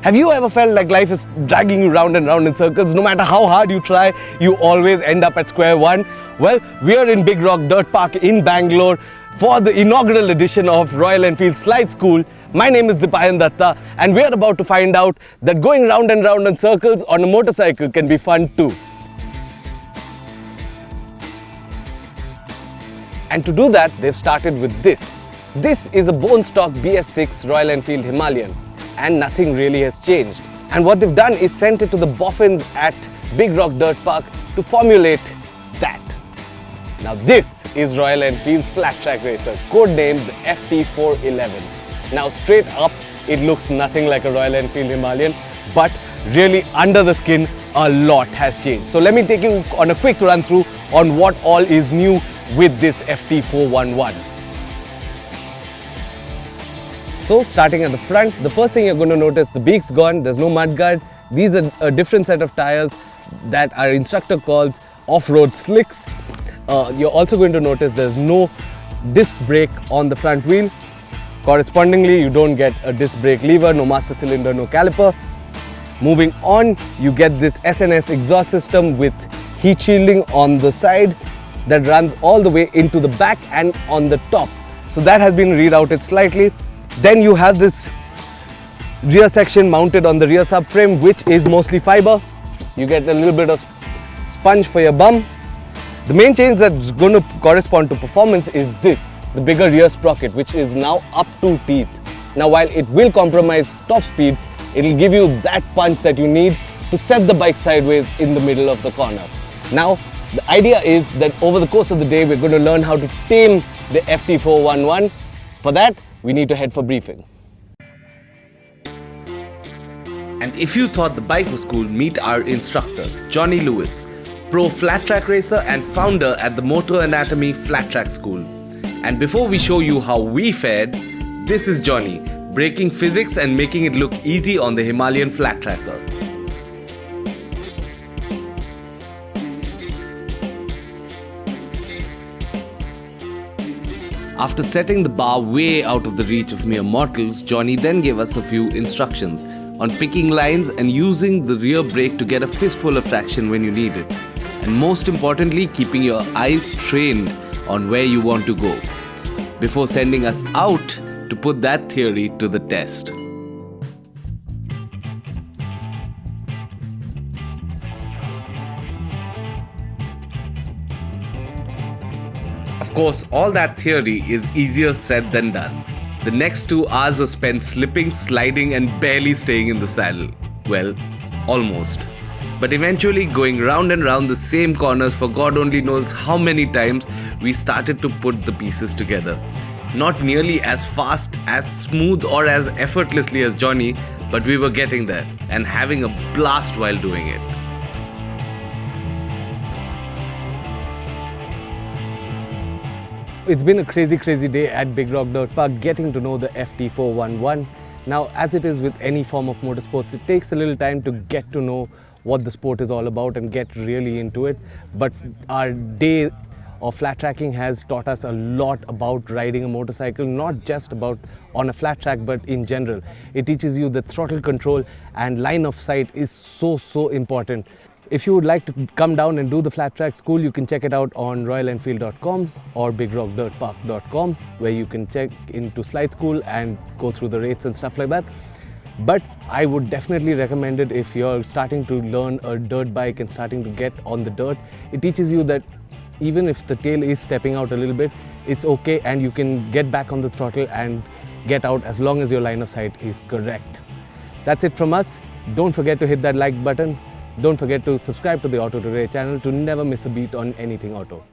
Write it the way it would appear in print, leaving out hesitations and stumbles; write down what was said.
Have you ever felt like life is dragging you round and round in circles? No matter how hard you try, you always end up at square one. Well, we are in Big Rock Dirt Park in Bangalore for the inaugural edition of Royal Enfield Slide School. My name is Dipayan Dutta, and we are about to find out that going round and round in circles on a motorcycle can be fun too. And to do that, they've started with this. This is a bone stock BS6 Royal Enfield Himalayan, and nothing really has changed. And what they've done is sent it to the boffins at Big Rock Dirt Park to formulate that. Now this is Royal Enfield's Flat Track Racer, codenamed the FT411. Now straight up, it looks nothing like a Royal Enfield Himalayan, but really under the skin, a lot has changed. So let me take you on a quick run through on what all is new with this FT411. So starting at the front, the first thing you're going to notice, the beak's gone, there's no mudguard. These are a different set of tires that our instructor calls off-road slicks. You're also going to notice there's no disc brake on the front wheel. Correspondingly, you don't get a disc brake lever, no master cylinder, no caliper. Moving on, you get this SNS exhaust system with heat shielding on the side that runs all the way into the back and on the top. So that has been rerouted slightly. Then you have this rear section mounted on the rear subframe, which is mostly fiber. You get a little bit of sponge for your bum. The main change that's going to correspond to performance is this, the bigger rear sprocket, which is now up to teeth. Now while it will compromise top speed, it will give you that punch that you need to set the bike sideways in the middle of the corner. Now the idea is that over the course of the day, we're going to learn how to tame the FT411. For that, we need to head for briefing. And if you thought the bike was cool, meet our instructor, Johnny Lewis, pro flat track racer and founder at the Motor Anatomy Flat Track School. And before we show you how we fared, this is Johnny, breaking physics and making it look easy on the Himalayan Flat Tracker. After setting the bar way out of the reach of mere mortals, Johnny then gave us a few instructions on picking lines and using the rear brake to get a fistful of traction when you need it. And most importantly, keeping your eyes trained on where you want to go, before sending us out to put that theory to the test. Of course, all that theory is easier said than done. The next 2 hours were spent slipping, sliding and barely staying in the saddle. Well, almost. But eventually, going round and round the same corners for God only knows how many times, we started to put the pieces together. Not nearly as fast, as smooth or as effortlessly as Johnny, but we were getting there and having a blast while doing it. It's been a crazy day at Big Rock Dirt Park getting to know the FT411. Now, as it is with any form of motorsports, it takes a little time to get to know what the sport is all about and get really into it. But our day of flat tracking has taught us a lot about riding a motorcycle, not just about on a flat track, but in general. It teaches you that throttle control and line of sight is so important. If you would like to come down and do the flat track school, you can check it out on royalenfield.com or bigrockdirtpark.com, where you can check into slide school and go through the rates and stuff like that. But I would definitely recommend it if you're starting to learn a dirt bike and starting to get on the dirt. It teaches you that even if the tail is stepping out a little bit, it's okay and you can get back on the throttle and get out as long as your line of sight is correct. That's it from us. Don't forget to hit that like button. Don't forget to subscribe to the AutoToday channel to never miss a beat on anything auto.